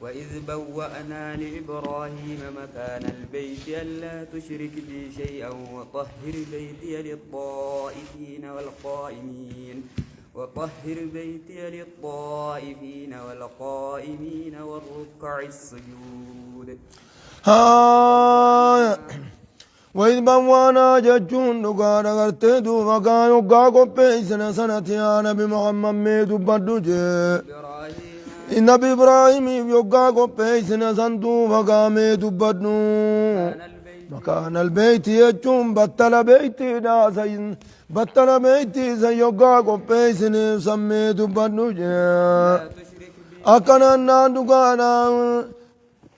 وإذ بوأنا لإبراهيم مكان البيت ألا تشرك بي شيئا وطهر بيتي للطائفين والركع السجود. وإذ بوانا جتشون دقانا غرتي دوبا كانوا قاقو بيسنا سنتيانا بمحمد ميدو بدو جي نبي إبراهيم يقاقو بيسنا سنتو فقامي دبدو مكان البيت يجون بطل بيتي ناسين بطل بيتي سيقاقو بيسنا سمي دبدو جي أكنا ناندو قانا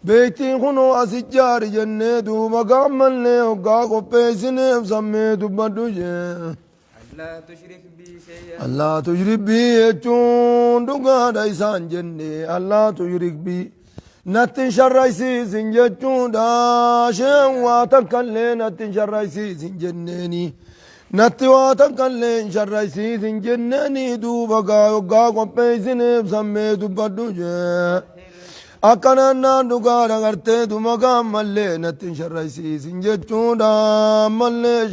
بيتي خنو أسجار جنة دوبا قاملني وقاقو بيسنا سمي دبدو جي الله تشرك بي يجون دقا دايسان جنة الله تشرك بي نتن شرايسي سنجتون داشن واتكالي نتن شرايسي سنجنني نتن واتكالي شرايسي سنجنني دوبا قاقو بيسنا سمي دبدو جي أكنا نانو قارا غرتي دوما قاملي نتن شرايسي سنجتون دا ملي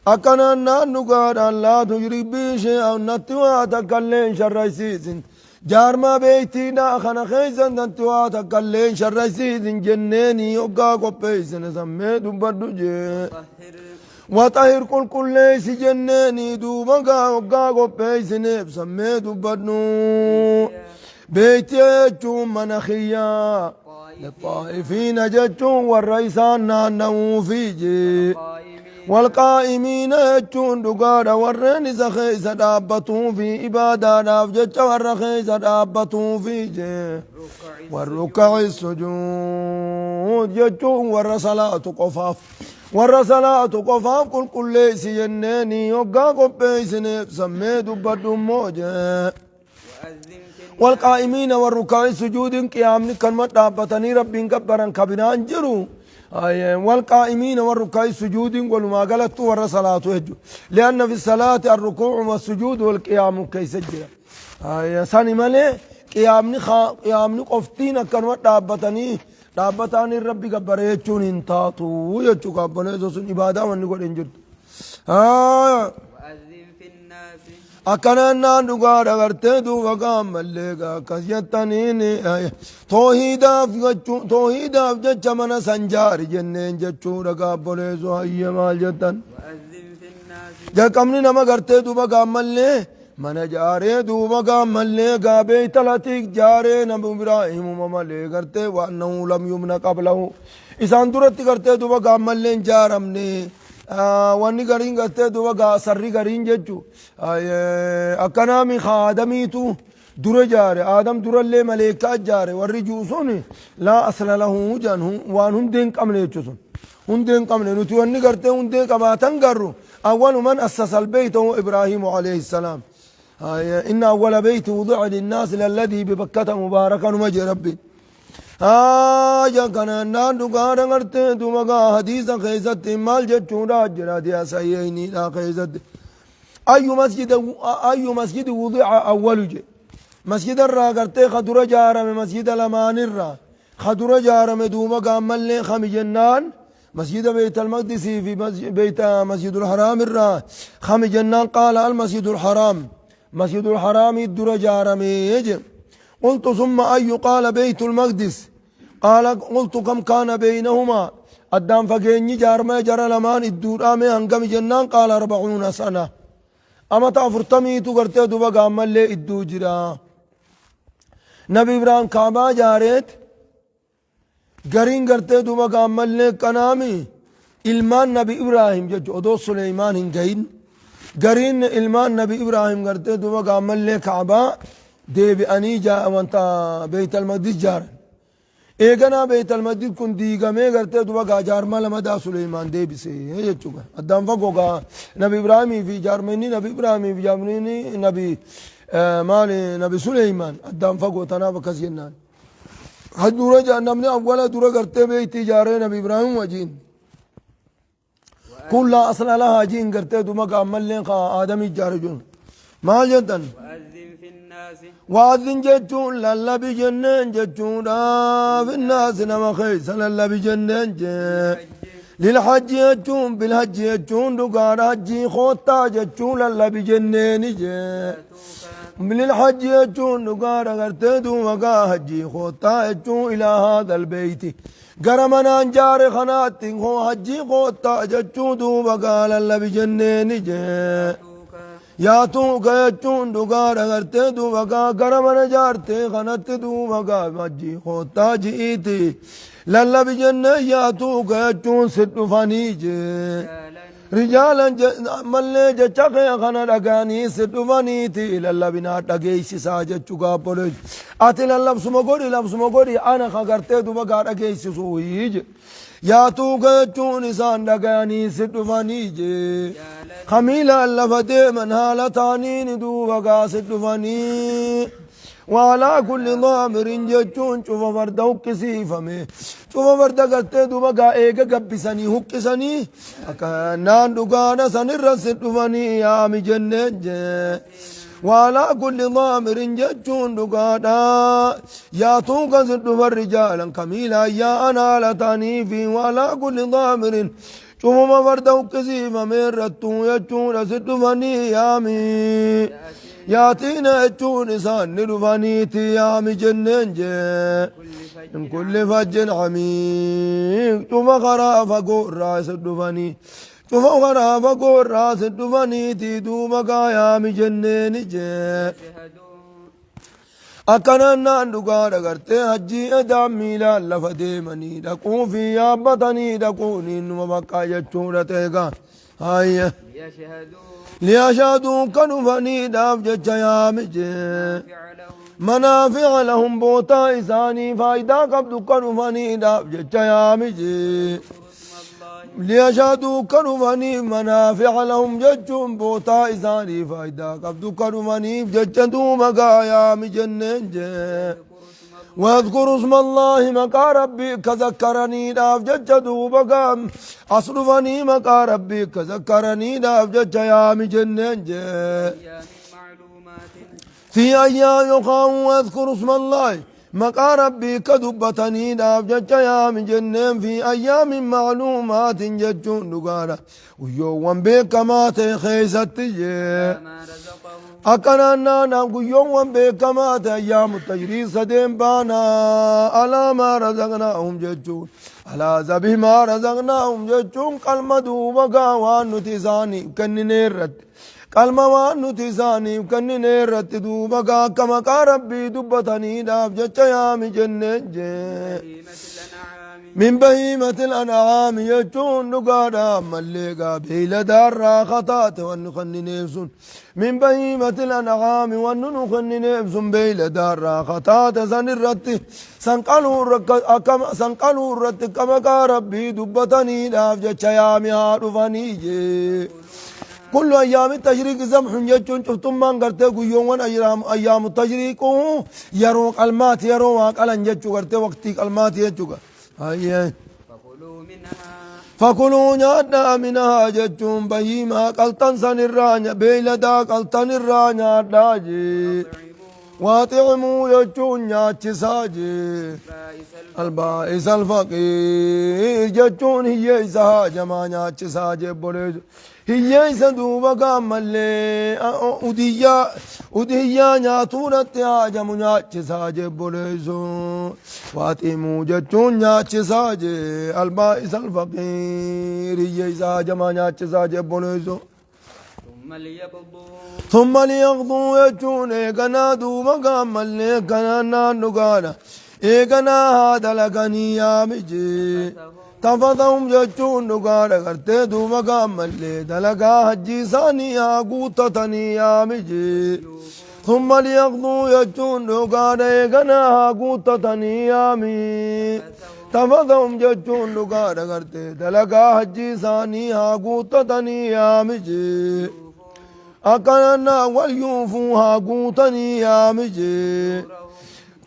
أكنا نانو قارا لا تشرك بي شيئا نتن واتكالي شرايسي سن جارما بيتنا خنا خيزن نتوا تكلين شرسيزن جنيني يوقا قبيسن سمي دبدو جي وطهر كل ليس جنيني دوبا يوقا قبيسن سمي دبدو بيتي جوم منخيا للطائفين جتون والرئيسان نانو فيجي والقائمين يجون دقادا ورين زخيس دابتون في إبادة نافجة ورخيس دابتون في جي والركع السجود يجون ورسلاة قفاف ورسلاة قفاف كل ليس ينيني يوقا قبيسن سمي دبدو موجه والقائمين والركع السجود قيامني كلمة دابتني ربين كبرا كبنان جرو والقائمين والركع السجود قالوا ما قالت ور صلاة هجو لأن في الصلاة الركوع والسجود والقيام كيسجل ثاني مالي قيامني قفتين كانوا دابتاني ربي كبر يجون انتاتو يجو كابني زوسن إبادة ونقول انجرد أكنا نانو قارا غرتي دوبا قامليقا كسيتانيني توحيداف جتش منا سنجاري جنين جتشو رقا بوليسو هيا مال جتن جا كمني نما غرتي دوبا قاملي منا جاري دوبا قامليقا بيت لاتيك جاري نبو إبراهيم ممالي غرتي وأنه لم يمن قبله إسان درتي غرتي دوبا قاملين جارمني واني غارين غتة دوبا سرّي غارين جتشو أكنا من خادميتو دور جاره آدم دور اللي ملائكة جاره والرجوسوني لا أصل له جانهم وانهم دين كمله يجوسون هم دين كمله نتواني غرتة هم دين كباتن غرو أول من أسس البيت هو إبراهيم عليه السلام إن أول بيت وضع للناس للذي ببكة مباركا ومجي ربي جا كنا نانو قارا غرتي دوما حديثا خيزت مال جتشورا جرا ديا سيئيني لا خيزت أي مسجد وضع أول جي مسجد الرا غرتي خدورا جارم مسجد الأمان الرا خدورا جارم دوما قامل لي خمي جنان مسجد بيت المقدس في بيت مسجد الحرام الرا خمي جنان قال المسجد الحرام مسجد الحرام الدرا جارم يجي قلت ثم أي قال بيت المقدس قال قلت كم كان بينهما الدام فقيني جارما جرى لمان الدور آمي هنقم جنان قال 40 سنة أما تافرتمي تقرتي دوبا قامل لي الدو جرا نبي إبراهيم كعبا جارت قرين قرتي دوبا قامل لي كنامي إلمان نبي إبراهيم جج أدو سليمان هنقين قرين إلمان نبي إبراهيم قرتي دوبا قامل لي كعبا دي بأني جاء وانتا بيت المقدس جار إيغانا بيت المقدس كن ديغا مي غرتي دوبا جار مالا مدا سليمان دي بسي هي چوغا ادام فقوغا نبي إبراهيم في جارمني نبي إبراهيم في جارمني نبي مالي نبي سليمان ادام فقو تنافق كسينان حدورا جا نمني أولا دورا غرتي بيتي جاري نبي إبراهيم وجين كل أصلا لها جين غرتي دوبا قامل لين آدمي جارجون ما جدن وأذن جتون للا بجنن جتون في الناس نما خيس للا بجنن للحج يجون بالحج يجون دقار حجي خوتا جتون للا بجنن للحج يجون دقار غرتدو مقا حجي خوتا يجون إلى هذا البيت قرمنا انجار خنات هو حجي خوتا جتون دو مقا للا بجنن يا تو گچون دگار کرتے دو مگا گرم نجارتے خنت دو مگا مجی ہوتا جیتی للا بجن یا تو گچون ست فانی جے رجالا ملے جچخ خنا دگانی ست فانی تی للا بنا دگیش ساج چگا پولج ات للا سمگوری انا خگرتے دو مگا دگیش سویج يا توقع جون إنسان دقاني ست فانيجي خميلة اللفتي من هالتاني ندو وقا ست فاني وعلى كل ضامر جون شوف فرد هكسي فمي شوف فرد قلت دو وقا إيقا قبساني هكساني أكانان دقانا سنر ست فاني يا مجنن وعلى كل ضامر جون دقانا يا توقع ست الرجالا كميلا يا أنا لتاني في وعلى كل ضامر شوف ما فردو كسيف مرتو يجون ست فاني يامي ياتينا يجون إسان نرفاني تيامي جنن من كل فج عميق شوف خراف قرى ست فاني شوف خراف قرى ست فاني تيدو مقايامي جنن أكننا ندقار غرتي حجي أدامي لا لفدي مني دقون في يابتني دقوني وبقى يجورة تيغا هاي ليشهدوا كانوا فني داف ججيامج منافع لهم بوتا إساني فايدا قبض كانوا فني داف ججيامج ليشهدوا كرماني منافع لهم ججون بوتا إساني فايدا قبضوا كرماني ججدوا مقايا مجنن واذكر اسم الله مقا ربي كذكرني داف ججدوا بقام أصرفني مقا ربي كذكرني داف جج يا مجنن في أيام يقام واذكر اسم الله مقا ربي كدبتني داف جج يا مجنن في أيام معلومات ججون دقارة ويوم بكمات خيست أكننا نقول يوم بكمات أيام التجريس دين بانا على ما رزقناهم ججون على ذبه ما رزقناهم ججون كلمة دوبقا وانتزاني كننيرت كلمة وانتزاني كننيرت دوبقا كما ربي دبتني داف جج يا مجنن من بهيمة الأنعام يجون نقادا ملقا بيلا دار خطات ونخني نفسون من بهيمة الأنعام ونخني نفسون بيلا دار خطات سنرت سنقلوا الرت كما ربي دبتني داف جج يا مهارفاني كل أيام التشريق زمح يجون شفتم من قرتي يوم أيام التشريق يروق المات يروق ألن يجو قرتي وقتي المات يجو هاي فكلوا نادنا منها جتون بهيما قلتن سنرانيا بيلدا قلتن الرانيا داجي واطعموا يجون ناتشساجي البائس الفقير جتون هي إسها جما ناتشساجي بوليز هي إسا دوبا قامالي أدهيا ناتونت هاجم ناتشساجي بوليزو واطعموا جتون ناتشساجي البائس الفقير هي إسها جما ناتشساجي بوليزو ثم ليقضوا يجون إيقنا دوما قاما ليقنا نانقانا إيقنا هذا لقني يا مجي تفضهم يجون نقانا قرتي دوما قاما ليدلقا هجي ثاني يا قوتتني يا مجي ثم ليقضوا يجون نقانا إيقنا قوتتني يا مجي تفضهم يجون نقانا قرتي دلقا هجي ثاني يا قوتتني يا مجي أكننا وليوفوها قوتني يا مجي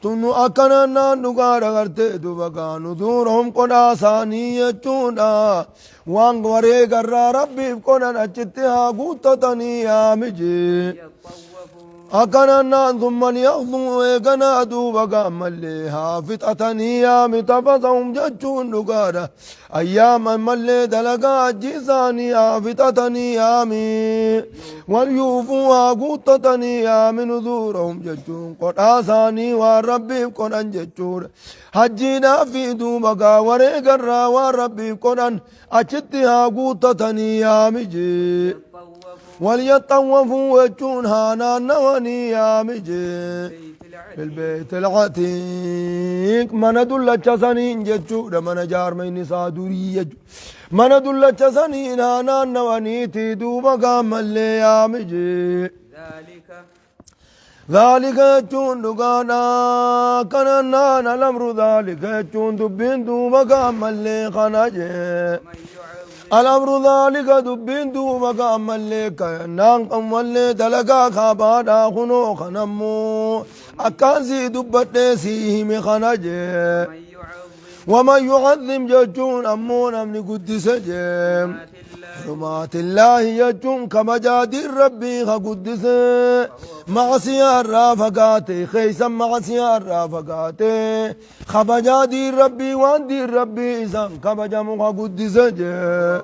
تنو أكننا نقار غرتي دبقا نذورهم قدا ثانية جونا وانق وريق الرا ربي بقنا نجتها قوتتني يا مجي أكننا ثم ليخضوا إيقنا دوبا قامل هافتتني يا متفزهم ججون نقارة أياما ملي دلقا جيساني هافتتني يا مي وليوفوا قوتتني يا من نذورهم ججون قد آساني والربي قرآن ججون حجينا في دوبا ورقرا والربي قرآن أجتها قوتتني يا مجي وليطوفوا وجون هانا نواني يا مجي في البيت العتيق من دل سنين ججود من جار من صادوري يجو من دل سنين هانا نواني تدوب قام يا مجي ذلك جون دقانا كننا الأمر ذلك جون دبين دوب قام اللي خنجي الأمر ذلك دبين دوبك أما اللي كينان قم واللي دلقا خابادا خنو خنمو أكاسي دبت سيهم خنجي ومن يعظم ججون أمون أمن قدس جيم حرمات الله يجون كما جادي ربي قدس معصية الرافقاتي خيسا معصية الرافقاتي خما جادي ربي واندي ربي إذن كما جمع قدس جيم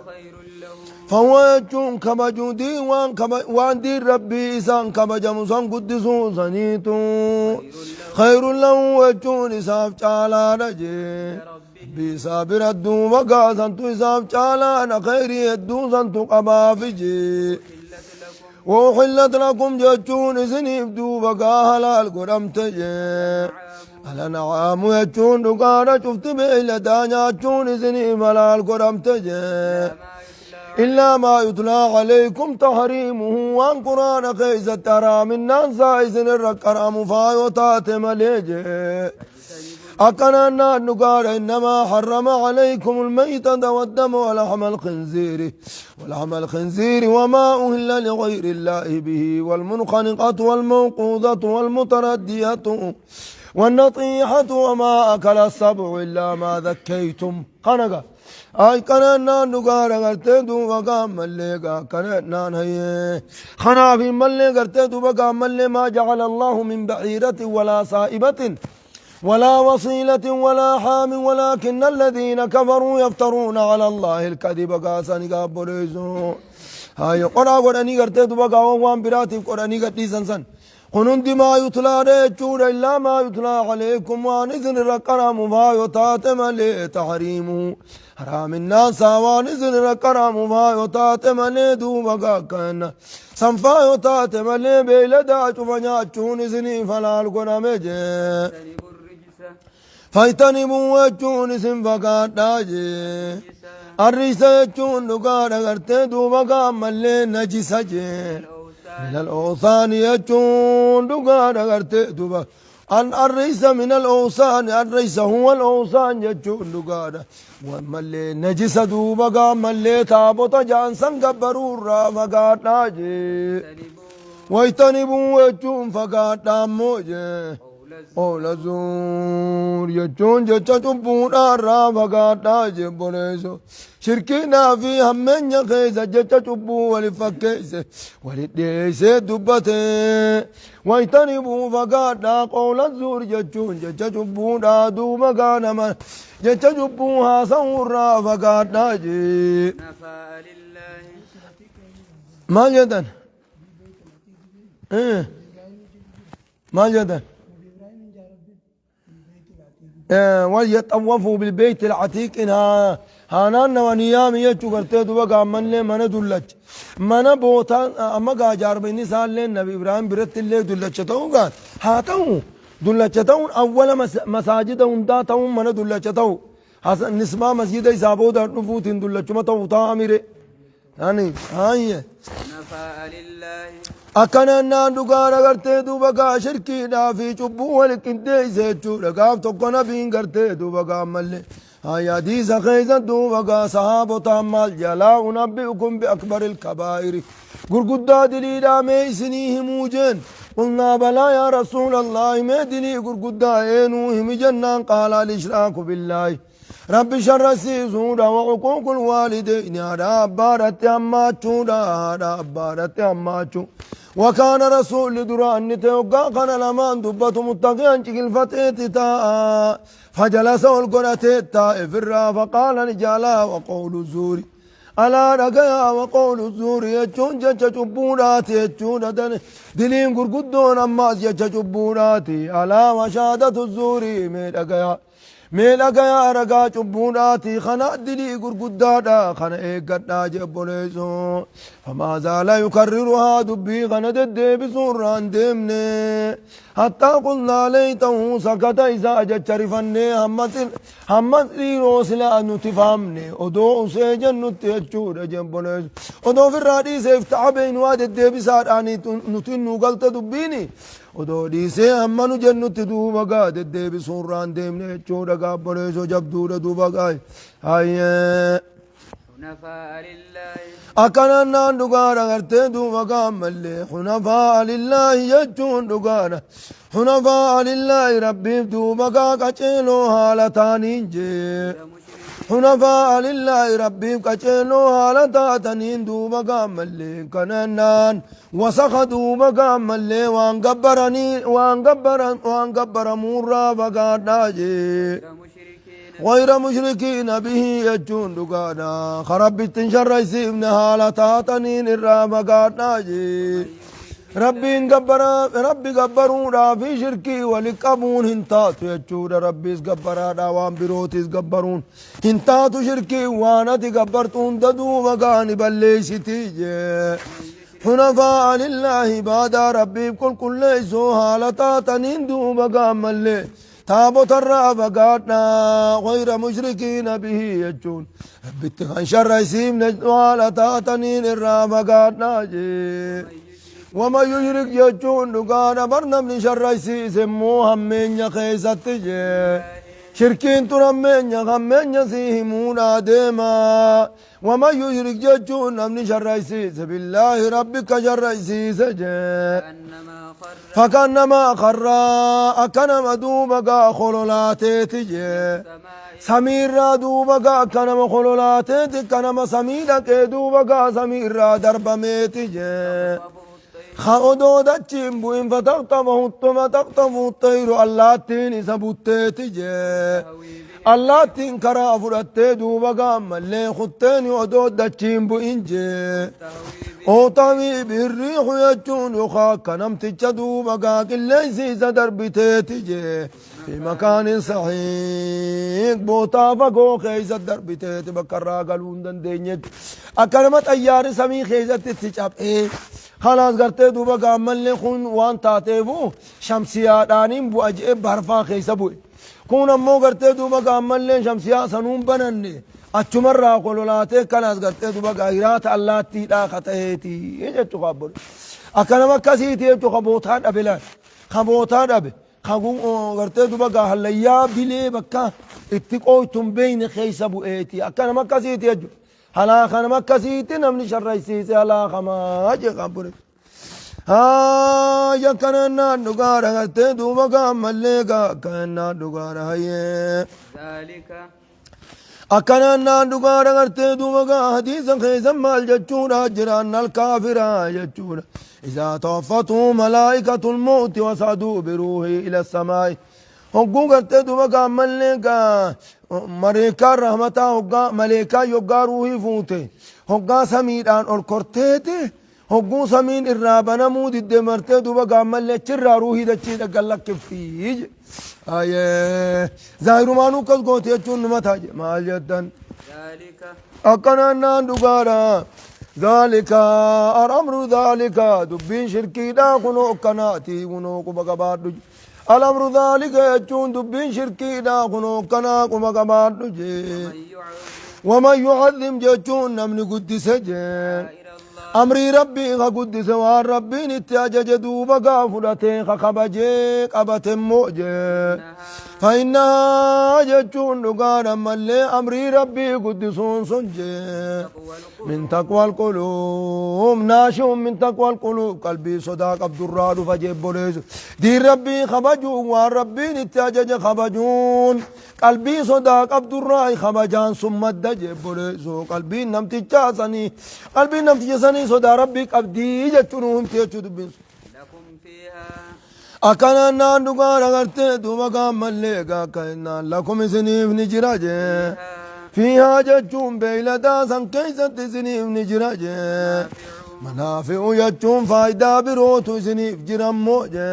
فهو يجون كما جودي واندي ربي إذن كما جمع قدسو سنيتو خير له يجون إساف جالا رجي بصابر الدو وقاسا تساف جالا خيري الدو سنتو قبا فجي وحلت لكم جتون سنيف دو بقا هلال قرم تجي الأنعام يجون دقانا شفت بإلا دانيا جون سنيف هلال قرم تجي إلا ما يتلى عليكم تحريمه وان قرآن خيس ترى من نانسا إذن الركرام فايوتات مليجي أكنا نقال إنما حرم عليكم الميتة والدم ولحم الخنزير وما أهل لغير الله به والمنخنقة والموقوذة والمتردية والنطيحة وما أكل السبع إلا ما ذكيتم خنقا أي كنا نقال غرتي دوبا مليقا كنا هي خنا في ملي غرتي دوبا ملي ما جعل الله من بعيرة ولا صائبة ولا وصيلة ولا حام ولكن الذين كفروا يفترون على الله الكذب قاسني قابليزو هاي قراني غرتي دوبا وان براتي قراني غدي سنسن قنون ما يتلى رجور إلا ما يتلى عليكم وانزن رقرام فايوتات ملي تحريمه حرام الناس وانزن رقرام فايوتات ملي دوبا كان سنفايوتات ملي بيلدا شفنياتشون زني فلال قرامجي فايتنبوا وجون سنفقات داجي الرئيسة جون نقار غرتي دوبا ملي نجسجي من الأوثان يجون دقار غرتي دوبا أن الرئيس من الأوثان الرئيس هو الأوثان يجون دقار وملي نجس دوبا ملي تابوت جانسن قبرور فقات ناجي ويتنبوا وجون فقات ناموجي أولا زور يجون جتا تبونا فقات ناجي بوليسو شركنا في همين يخيز جتا تبو ولفكيس ولديس دبته ويتنبوا فقادا قول الزور جتون جتا تبونا دوما كان جتا تبوها سورا فقاد ناجي ما جدا ما جدا وليطوفوا بالبيت العتيق إنها هانان ونيام يجو کرتے دوبا من لے من دلچ من بوتا اما گا جار بینی سال لے نبی ابراہیم برت لے دلچتاو گا ہاتاو دلچتاو اول مساجد اندا تاو من دلچتاو حسن نسما مسجد حسابو دا نفوت دلچمتاو تا امیر يعني هاي أكنا نادوغا رغرتي دوبا شركي في چبو ولكنتي سيچو رغاف توكنا بين غرتي دوبا ملي هاي حديث خيزا دوبا صحابو تامال جلا ونبئكم بأكبر الكبائر غرغدا دليلا ميسني هموجن قلنا بلا يا رسول الله ما دلي غرغدا اينو هم جنان قال الاشراك بالله رب شر سيزودا وعقوق الوالدين هذا أبارت أماتشو هذا أبارت أماتشو وكان رسول دران نتوقع كان لمان دبة متقيا شكل فتيت تاء فجلس والقرأت التائف فقال نجالا وقول الزور ألا رقيا وقول الزور يجون جج جبونات يجون دلين قرقدون أماس جج جبونات ألا وشادة الزور من رقيا ميلك يا رقا جبوناتي خنا دلي قرقدادا خنا ايقنا جبوليسو فما زال يكررها دبي خنا ددي بسوران دمني حتى قلنا ليته سكت إذا جتشرفني همت لي روسلا نتفهمني ودو سيجن نتيجور جبوليسو ودو في الرادي سيفتح بين واد الدي بساراني نتنو قلت دبيني ودو ديسي أمانو جنت دوبا قاد الديبي سوران ديمني چودا قابليسو جبدودا دوبا قاي هاي حنفاء لله أكنا ناندوغارا غرتي دوبا قامل حنفاء لله يجون دوغارا حنفاء لله ربي دوبا قاچيلو حالتانين جي حنفاء لله ربي قاچيلو حالتانين دوبا قامل كننان وسخ دوبا قامل وان قبر مورا بقادا جي غير مشركين به يجون دقانا خرب تنشر يسيبن حالتا تنين الرابقا ناجي ربي قبرونا في شركي ولقبون هنتاتو يجون ربي قبرا داوان بروتيس قبرون هنتاتو شركي وانتي قبرتون ددو مقاني بليشتي حنفاء لله بعد ربي كل ليسو حالتا تنين دو مقام اللي تابوت الرابع قادنا غير مشركين به يجون بتخان شر يسيم نجوال تاتنين الرابع قادنا جي وما يشرك يجون نقانا برنا من شر يسيم سمو همين يخيست جي شركين ترمين يغمين يسيهمون ديما وما يشرك يجون من شر يسيم بالله ربك شر يسيم فكانما خر أكنما دوبقا خلولاتي تجي سمير دوبقا أكنما خلولاتي كنما سميرك دوبقا سمير درب ميتجي خاودو دچين بوين فتقطمه الطير الله تيني سبوتي تجي الله تين كرا فرتي دوبقا ملي خطيني ودو دچين بوين جي اوطوي بالريح يجون يخاك نمت دوبقا كليسي سدر بتيتجي في مكان صحيح بوتا فقو خيزة دربتيت بكرا قلون دندينيك أكلمت أيار سمي خيزة تتجاب خلاص قرتي دوبقا عمل لخون وان تاتيبو شمسيا دانين بو أجئب برفا خيزة بوي كون امو قرتي دوبقا عمل لين شمسيا سنون بنني أچمرا قلولاتي خلاص قرتي دوبقا هيرات الله تيدا خطهيتي يجتو خبر أكلمت كسيتي يجتو خبوتان أبلان خبوتان أبي خاقون غرتي دوبقا هليا بلي بكا اتقويتم بين خيس ابو ايتي اكنا مكاسيتي يجو هلا خنا مكاسيتي نمني شريسيتي هلا خما اجي خبر ها يا كنا نغارا غرتي دوبقا مليغا كنا نغارا هي ذلك أكنا نغارا غرتي دوبقا حديثا خيزا مال جچورا جران الكافرا جچورا إذا توفتهم ملائكة الموت وصعدوا بروحه إلى السماء هقو قرتي دوبقا مليكا مريكا رحمتا هقا مليكا يقا روحي فوتي هقا سميدان الكورتيتي هقو سمين الرابنا مود الدمرتي دوبقا مليكا چرا روحي دچي دقلق كفتيج آيه ظاهر مانو قد قوتي اچون نمتاج مال جدن ذلك أكنا نندقارا ذلك الأمر ذلك دبين شركي دا كنو كناتي كنو كبقبات الأمر ذلك يجون دبين شركي دا كنو كنا كبقبات ومن يعظم جون نمن قدس جين أمري ربي قدس وان ربي نتاجج دوبقا فرتي خبجي قبت موجي فإنها جتون نقانا ملي أمري ربي قدسون سنجي من تقوى القلوب ناشئ من تقوى القلوب قلبي صداق عبد الراد فجيب بوليس دي ربي خبجون وان ربي نتاجج خبجون قلبي صداق عبد الراد خبجان ثم الدجيب بوليس قلبي نمتي جاسني قلبي نمتي جاسني صدا ربك أبدي جتنهم تيجو دبين لكم فيها أكنا نانوغا رغرتي دوما قام مليغا كينا لكم سنيف نجراجي فيها جتشون بيلدا سن كيست سنيف نجراجي منافع جتشون فايدة بروتو سنيف جرم موجي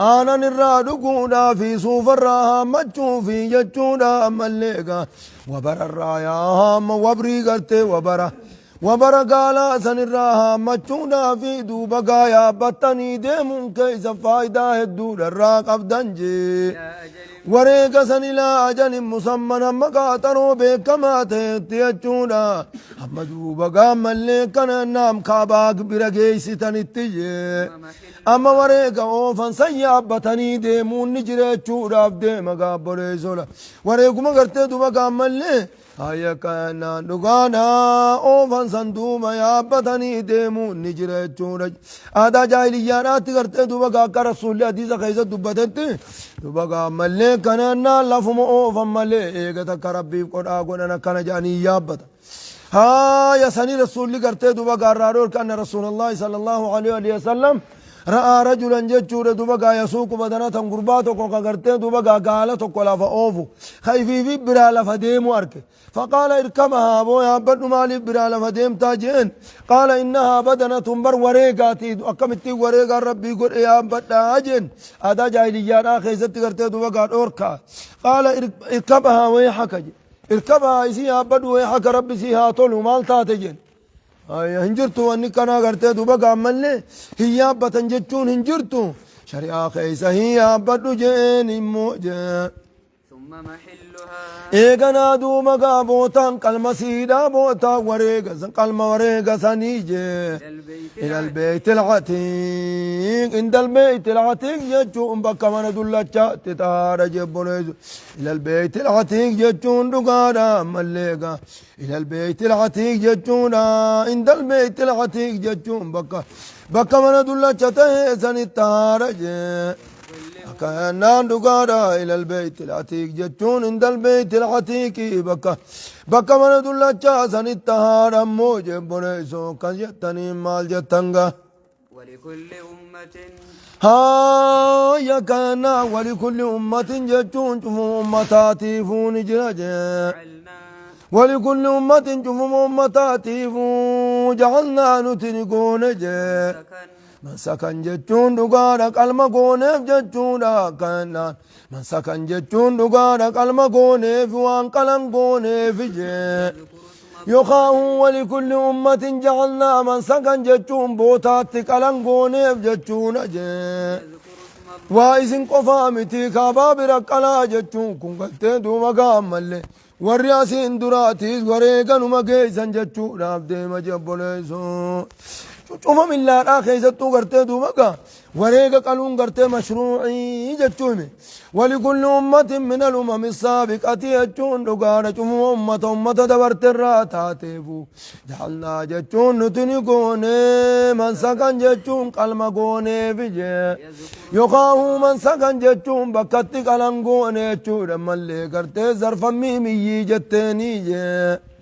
أنا نرادو كودا في صوف الراها مجو في جتشودا مليغا وبر الرايا هم وبري قرتي وبر قالا سن الراها مجودا في دوبا قايا بطني ديمون كيس فايدة هدو الراق أبدنجي وريق سن لا أجل مسمنا مقاترو بكما تيجودا أما دوبا قام مليكنا نام كاباك برقيسي تنتجي أما وريق أوفن سيابتني ديمون نجري چودا بديما قابري زولا وريق مقرتي دوبا قام ملي هيا كانا دغانا اوفن سندوما يا بدني ديمو نجري چورج ادا جاهليات کرتے دوبا کا رسول حدیث خیز دبتت دوبا ملے کنا لفم اوفن ملے ایک تا ربی کوڑا گنا کنا جانی یا بتا ها يا سني رسول کرتے دوبا قرار كان رسول الله صلى الله عليه وسلم رأى رجلا جتشور دوبا يسوق بدنة غرباتو كو كغرتي دوبا قالتو كلا فاوفو خايفي في برا فديمو اركي فقال اركبها ابو يا بدو مالي برا فديم تاجين قال انها بدنة بر وريقاتي اكمتي وريقا ربي قل يا بدا اجن ادا جاهليا خيزت غرتي دوبا اوركا قال اركبها ويحك اركبها يسي يا بدو ويحك ربي سيها طول مال تاتجين هنجرتو أني كنا قرتي دوبا قاملني هي بتنجتون هنجرتو شريعة خيسة هي بدوجين موجة ثم محلها إيغنا دوما قابوتان كالمسيدا بوتا وريغا كالموريغا سنيجي إلى البيت العتيق عند البيت العتيق يجون بكمان دولة تتارا جبونيز إلى البيت العتيق يجون دقارا مليغا إلى البيت العتيق يجون عند البيت العتيق يجون بكمان دولة تتارا تارا كان دقارا إلى البيت العتيق جتون عند البيت العتيق بكا من دولا جاسن التهار موجب بنيسو كان جتني مال جتنغا ولكل أمة ها يا كان ولكل أمة جتون جمو أمتاتي فون جراجة ولكل أمة جمو أمتاتي فون جعلنا نتنقون جه من سكن جتون دغارا قلما غونف جتون كان من سكن جتون دغارا قلما غونف وان قلم غونف جه يخاو ولكل أمة جعلنا من سكن جتون بوتات قلم غونف جتون جه وايسن قفامتي كباب رقلا جتون كنت دوما قامل ورياسين دراتي وريغن مگيسن جتون عبد مجبلسو شوف من الله خيزتو غرتي دوبا وريق قالون غرتي مشروعي جتومي ولكل أمة من الأمم السابقة يجون دغانا شوف أمة دبرت الراتاتيفو جعلنا جتون نتنقون من سكن جتون قلما قوني فيجي يقاو من سكن جتون بكتي قلنقون يجون ملي غرتي زرفا ميمي جتني جي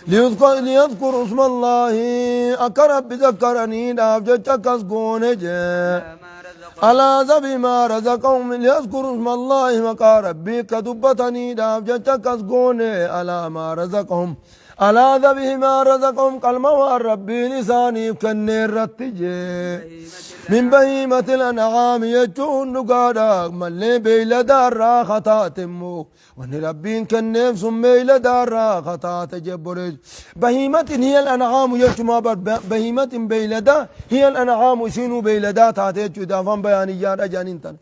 ليذكر اسم الله أكرب بذكرني دابجت كسكون على ذبي ما رزقهم ليذكر اسم الله مقارب بك دبتني دابجت كسكون على ما رزقهم على ذبه ما رزقهم قلما ربي لساني كنير رتجي من بهيمة الأنعام يجون نقادا ملي بيلدار راختات مو وان ربين كنيف ثم بيلدار راختات جبرج بهيمة هي الأنعام يجمع بهيمة بيلدا هي الأنعام سينو بيلدا تاتي جدافان بيانيات أجانين تن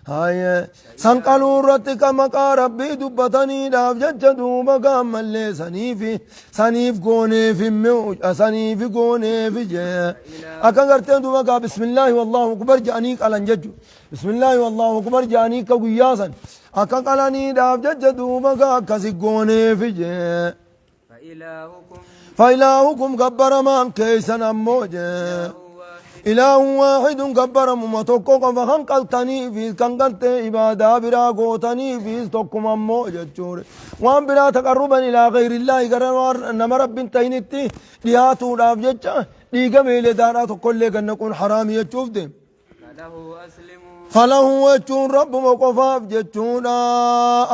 هاي سنقلوا رتك مقا ربي دبتني داف ججدوا مقام اللي سنيف قوني في موج سنيف قوني في جي أكا قرتين دو مقا بسم الله والله أكبر جانيك ألان ججو بسم الله والله أكبر جانيك قياسا أكا قلاني داف ججدوا مقا كسي قوني في جي فإلهكم قبر من كيسا نموجي إله واحد كبر ممتوكو فخن قلتني في كان قلت إبادة برا قوتني في توكم أمو جتشور وان بلا تقربا إلى غير الله قرر نما رب تينتي لياتو راف جتشا ليقا ميلي دارات كل نكون حرامي يتشوف دي فله أسلم فله وجهون رب مقفاف جتشونا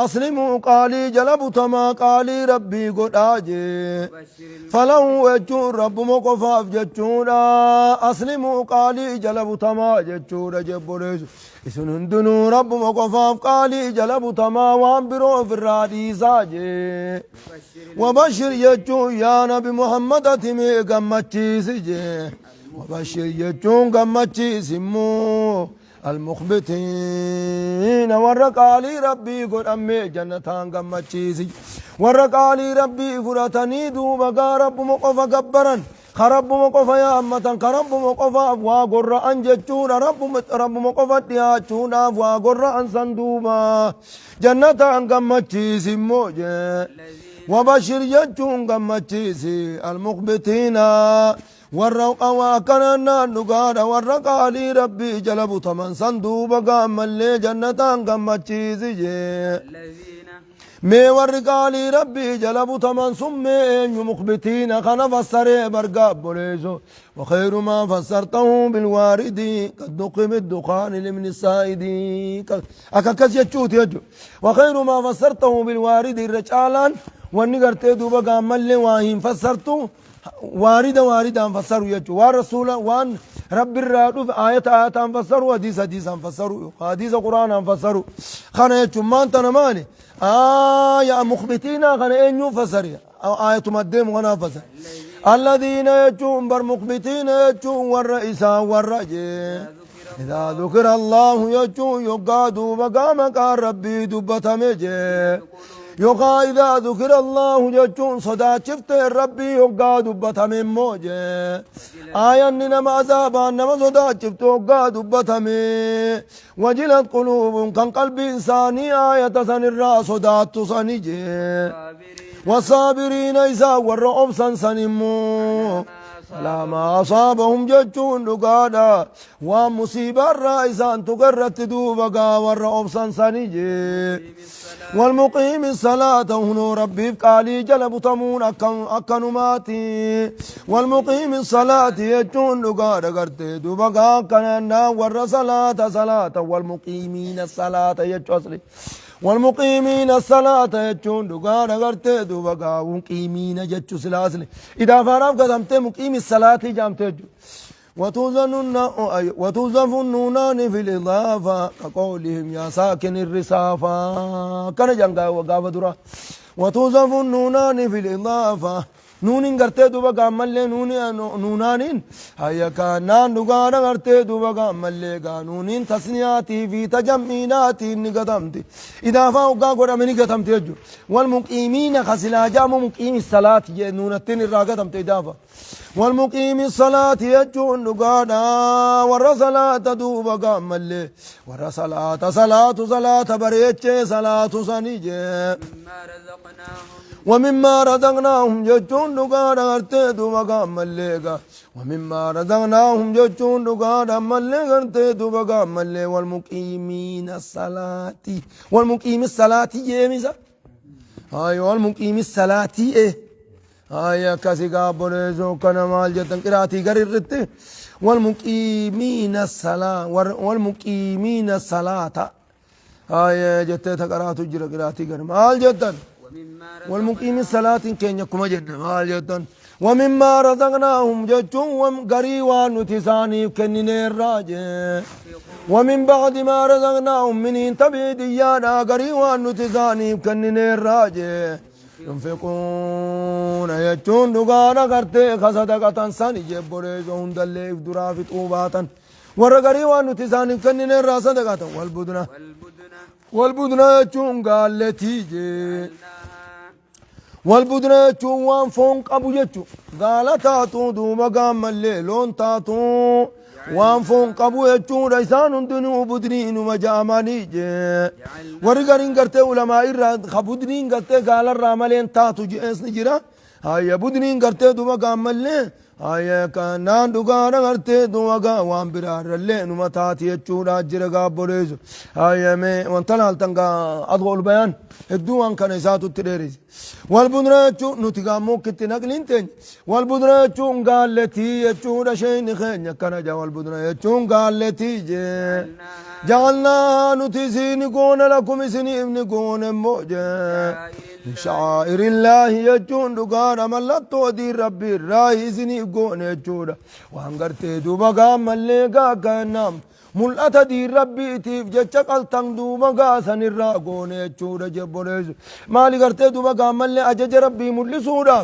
أسلموا قالي جلب تما قالي ربي قد آجي فله وجهون رب مقفاف جتشونا أسلموا قالي جلب تما جتشونا جبريز اسن هندنو رب مقفاف قالي جلب تما وانبرو في الراديس آجي وبشر جتشون يا نبي محمد أتمي قمتشي سجي وبشر جتشون قمتشي سمو المخبتين ورقالي ربي قد أمي جنتان قمتشيسي ورقالي ربي فرتني دوبا رب مقفى قبرا خرب مقفى يا أمتا خرب مقفى أفوا قرى أنجتشون رب مقفى دياتشون أفوا قرى أنسان دوبا جنتان قمتشيسي موجه وبشر جتشون قمتشيسي المخبتين والروقا وكاننا نقاد والرقا لي ربي جلب تمن صندوق قام اللي جنتان قمتشيزي الذين مي والرقا لي ربي جلب تمن سمين مخبتين خنا فسر برقاب بوليزو وخير ما فسرته بالوارد قد نقم الدخان لمن السائدي أكاكس يجوت يجو وخير ما فسرته بالوارد الرجالان ونقرتي دوبا قام اللي واهين فسرته واردا فسروا يجو والرسول وان رب الرادوف آية فسروا حديث فسروا حديث قرآن فسروا خانا يجو ما انت نماني يا مخبتين خانا انيو فسري آية مدام غنا فسر الذين يجو بر مخبتين يجو والرئيسا والرجي إذا ذكر الله يجو يقادوا مقامك ربي دبت مجي يوقا إذا ذكر الله جتون صدا شفت ربي يوقا دبت من موجه آية نما عذابا نما صدا شفت يوقا دبت من وجلت قلوب كان قلب إنساني آية سن الراس صدا تصنجي والصابرين إذا ورعب سنسنمو لما أصابهم جتون لقادا ومصيبة الرئيسان تقرت دوبقا والرعب سنسنجي والمقيم الصلاة هنو ربي قالي جلب تمون أكنماتي والمقيم الصلاة يجون لقاد قرتي دوبقا كننا ور صلاة والمقيمين الصلاة يجوصلي والمقيمين الصلاة يجون لقاد قرتي دوبقا مقيمين يجو سلاسلي إذا فارف قدمت مقيم الصلاة جامت يجو وتوظفنونان في الإضافة كقولهم يا ساكن الرصافة كان جنگا وقافة درا وتوظفنونان في الإضافة نونين قرتي دوبا قامل نونانين هيا كانان دوغانا قرتي دوبا قامل نونين تسنياتي في تجميناتي نقدمتي إضافة وقاقورا مني قدمتي يجو والمقيمين خسلا جامو مقيم الصلاة نونتين الراقدمتي إضافة والمقيم الصلاة يجون نقادا ورا صلاة دوبا قامل ورا صلاة بريتش صلاة سنيجي ومما رزقناهم يجون نقادا ارتي دوبا قامل ومما رزقناهم يجون نقادا مل ارتي دوبا قامل والمقيمين الصلاة والمقيم الصلاة يميزا أيوة والمقيم الصلاة آية كاسيكا بوليزو كان مال جتن قراتي غريرت والمقيمين الصلاة آية جت تقراتو جرا قراتي غير مال جتن والمقيم الصلاة كين يكما جن مال جتن ومما رزقناهم جتون وغري ونتساني كنين الراجع ومن بعد ما رزقناهم من تبيديانا غري ونتساني كنين الراجع ينفقون يجون دغانا غرتي خصدقة ساني جبوريزو هندلي درا في طوباتا ورغري وانو تساني كنين الراس دقاتا والبدنا يجون قالتي جي والبدنا يجون وان فون قبو يجو قالتاتو دوما قام الليلون تاتو وان فون قبو يجون ريسان دنو بدنين ومجاماني جي ورغرين قرتي علماء الراد خبودنين قرتي قال الراملين تاتو جئس نجرا هيا بدنين قرتي دوما قام الليل هاي كان دوغانا غرتي دوغا وان برار اللي نمتاتي يجورا جرغا بوليز هاي مي وانتلال تنغا أدغول بيان الدوان كان يساتو تريريز والبدراتو نتغامو كتي نقلين تين والبدراتو قال لتي يجورا شين خين كان جا والبدراتو قال لتي جعلنا نتسين قون لكم سني ابن قون موجه شعائر الله يجون دقار ملتو دي ربي الراي سني قون يجورا وانقرتي دوبا قام ملقا كنام ملأت دي ربي تيف جتشك التنگ دوبا قاسن الراقون يجورا جبوليز مالي قرتي دوبا قام ملي أجج ربي ملي سورا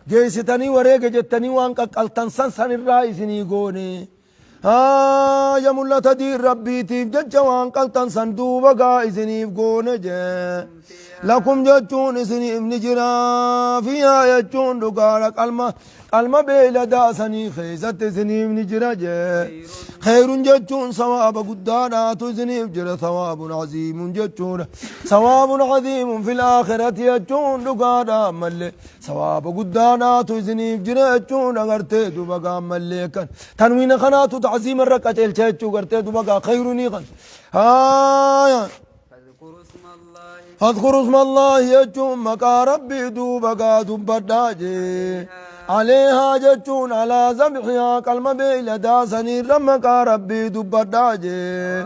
جيستني وريق جتني وانقا التنسان سن الراي سني قوني يا ملا تدير ربي تيف جوان قلتن صندوق قائزني بقون جا لكم جتون سني ابن جرا فيها يجون دقارك قلما بيلا داسني خيزت سني ابن جرا جا خير جتون ثواب قدانا تزني بجرا ثواب عظيم جتون ثواب عظيم في الآخرة يجون دقارا مل ثواب قدانا تزني بجرا جتون أغرتي دبقا ملكن تنوين خناتو تعظيم الركعة الشيء قرتي دبقا خيرني خن فاذكر اسم الله يجون مكا ربي دوبقا دبداجي عليها جتون على ذبحها كلمة بيلا داسني رمكا ربي دبداجي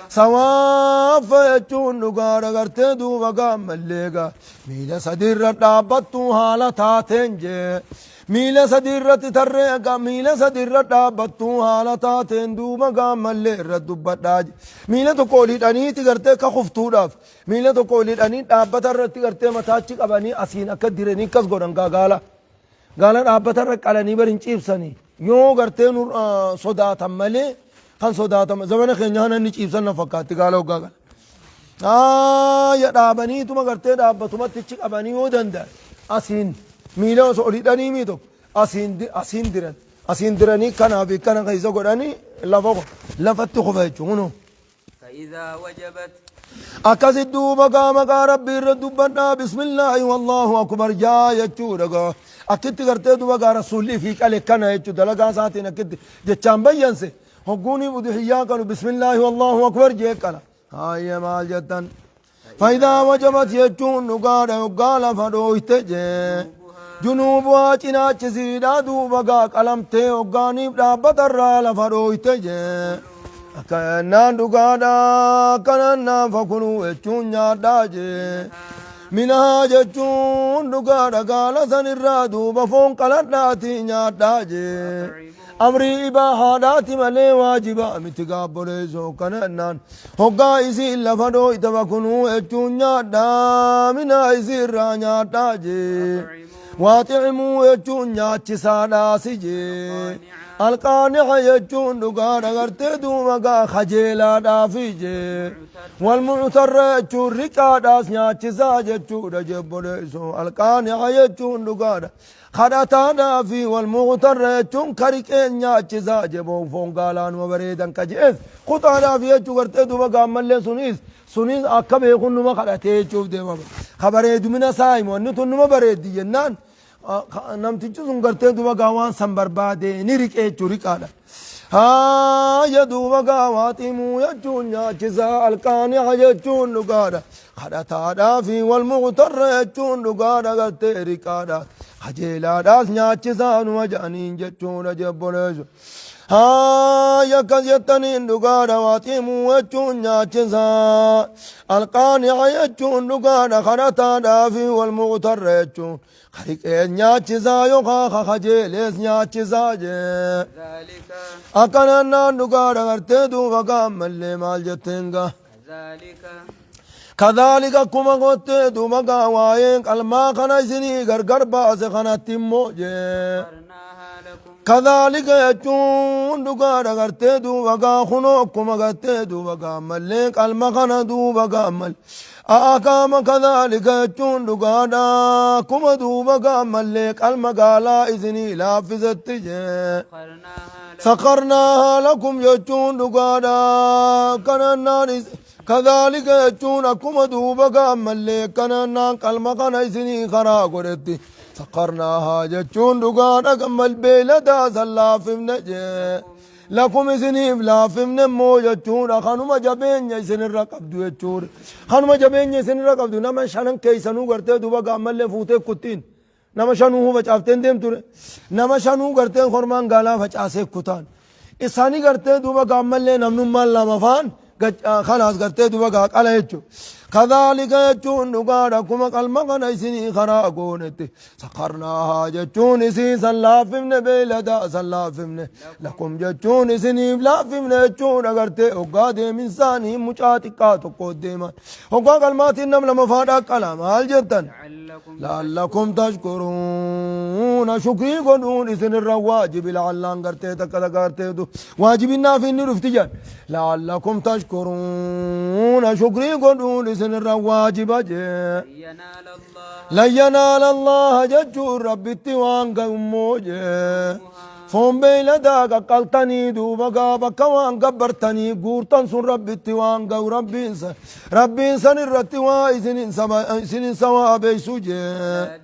سواف يجون نقار غرتي دوبقا ملقا ميلا صدير رابطو حالتا تنجي ميلا سديرت تريقا ميلا سديرت دابتو حالتا تندوما قامل ردو بداج ميلا تو قولي داني تغرتي كخفتو داف ميلا تو قولي داني دابتا رت تغرتي متاچي قباني اسين اكدرني كس غودن غالا دابتا رقالني برنچيبسني يو غرتي نور صدات ملي كان صدات زمن خنيانا نچيبسن فقات غالو غالا يا دابني تو غرتي دابتو متچي قباني يو دندا اسين ميلا سوري داني ميتو أسين دراني كان أبي كان غيزو قراني لفت خفاجونه فإذا وجبت أكاسد مقام ربي ردبنا بسم الله والله أكبر جاء يجورغا أكيد تغرتي دوبا رسولي فيك عليك كان يجو دلقا ساتين أكيد جتشان بيانسي هقوني بدحيا كانوا بسم الله والله أكبر جاء كان هاي مال جتن فإذا وجبت يجون نقالا وقالا فرويت جاء جنوب واچنا چزیدا دوبگا قلمتے اوگانیب دابت الرال فرویت جے کنان دگادا کنان فکنو اچون یادا جے منها جچون دگادا گالا سن الرادو بفون قلداتی یادا جے امری اباحاداتی ملے واجبا متگا بریزو کنان ہوگا اسی لفرویت فکنو اچون یادا منها اسی ران یادا جے واطعموا يجون ياتشسانا سجي القانع يجون دقار غرتي دومقا خجيلا دافيجي والمعتر يجون ركادا سنياتشسا يجون جبوليسو القانع يجون دقار خداتا دافي والمعتر يجون كاريكين ياتشسا جبون فونقالان وبريدان كجيث خطا دافي يجون غرتي دومقا ملي سنيس أكبه يكون نما خداته يجوف ديما خبره دومنا سايم ونطن نما بريد جنان نمتيجو سنگرتے دوبا گاوان سنبربادے نرک چورک آدھا يا دوبا گاواتیمو يجون ياچزا الکانی يجون نگادا خدتا دافي والمغتر يجون نگادا گرتے رکادا خجیلا داس ياچزا نوجانین جچون جبوليزو يا كزيتنين نگادا واتيمو يجون ياچزا الکانی يجون نگادا خدتا دافي والمغتر يجون خريك نياتشزا يوخا خجيلس نياتشزا جي ذلك أكننا نقارا غرتدو وقام اللي مال جتنغا كذلك كما قلتدو مقا واينك الما خنا سني غرغر باس خنا تيمو جي كذلك يجون نقارا غرتدو وقا خنو كما غرتدو وقام اللي الما خنا دو وقام أقام كذلك يجون دقادا كما دوبقا ملك المقالا إذني لافزت جي سخرناها لكم يجون دقادا كان النار كذلك يجونكم دوبك أما اللي كان كالمقنا إسني خرا قرتي سقرناها جتون دقانا كما البيلة سلافم نجي لكم إسنيف لافم نمو جتون خانوما جبين يسن الرقب دو جتور خانوما جبين يسن الرقب دو نما شانن كيسانو قرتي دوبك أما اللي فوتي كتين نما شانو هو بچافتين ديم توري نما شانو قرتي خورمان غالا فچاسي كتان إساني قرتي دوبك أما اللي نمنو مال لامفان خلاص قرتي دوبك على يجو كذلك يجون نقاركم قلمقنا إسني خراقونت سخرناها جتون إسي سلافمن بيلدا سلافمن لكم جتون إسني بلافمن جتون أغرتي أقادي من ثاني مجاتقات قدما وقا قلمات النمل مفادا قلم هل جتن لعلكم تشكرون شكري قدون إسن الرواجب لعلان قرتي تكذا قرتي دو واجبنا في النرفتجان لعلكم تشكرون شكري قدون إسن الرواجب لا ينال الله ججور ربي التوان قوموجه فون بيلدا قلتني دوبا بكوان قبرتني قورتن سن ربي التوان قو ربي انسان الرتوا إذن سوا بيسوجه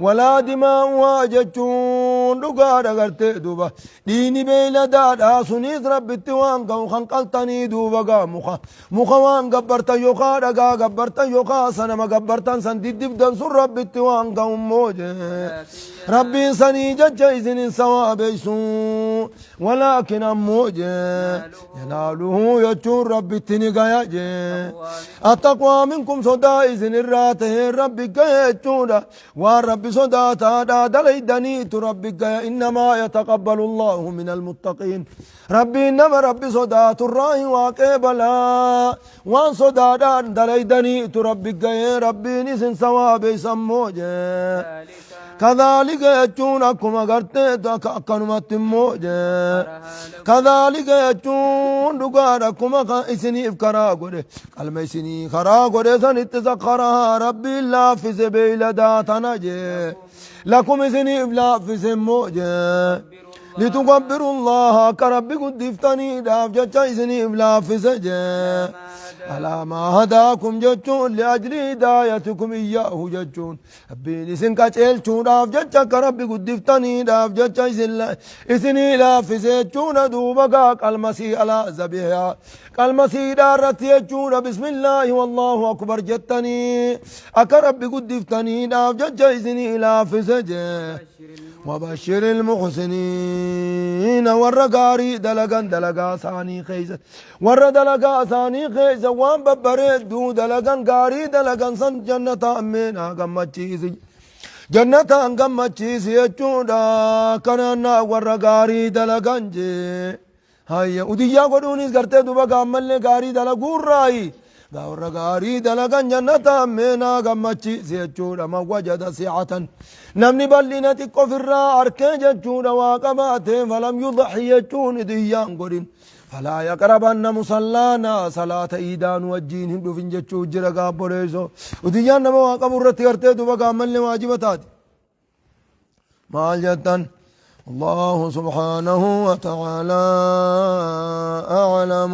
ولا دماء واججون دقارا قرتي دوبا ديني بيلدا سنيس ربي التوان قو خنقلتني دوبا مخا وان قبرتا يوخا دقا قبرتا يوخا سنما قبرتن سن ديدبدن سن ربي التوان قو موجه ربي انساني جج إذن سوا بيسوجه ولكن أموجه يناله يجور ربي تنقى التقوى منكم صدا إذن الراته ربي يجور وربي صدا تادا دليدني تربي إنما يتقبل الله من المتقين ربي إنما ربي صدا تراهي واقبلا وان صدا دليدني تربي ربي نسن سوابي سموجه كذلك يجونكم أغرتي أكنمت موجه كذلك يجون دقاركم إسني إفكرا قده قلم إسني خرا قده سنت سخرها ربي الله في سبيل داتنا جه لكم إسني إفلا في سموجه لتكبروا الله كربي قد افتني داف جتشا إسني إفلا في سجه على ما هداكم جتشون لأجل هدايتكم إياه جتشون أبين إسن كتيل شون داف جتشا كربي قد افتني داف جتشا إسني لا في سجون دوبك المسيح على زبيها المسيح دارت يجون بسم الله والله أكبر جتني أكربي قد افتني داف جتشا إسني لا في سجه وبشر المحسنين والرقاري دلقا ثاني خيزة دلقا ثاني خيزة وان ببرد دو دلقا قاري دلقا سن جنة أمينا قمتشيزي جنة قمتشيزي يجودا كنانا والرقاري دلقا جي هيا وديا قدونيس قرتي دوبا قامل قاري دلقور راي دور غاري دلقا جنة أمينا قمتشيزي يجودا ما وجد سعة نمني بلنا تقف الرا أركي جتشون واقباته فلم يضحي جتشون ديان قرين فلا يقربن مصلانا صلاة إيدان وجين هندو فين جتشو جرقا بوريسو وديان نما واقب الرتي ارتي دوبا عمل واجبتات مال جتن الله سبحانه وتعالى أعلم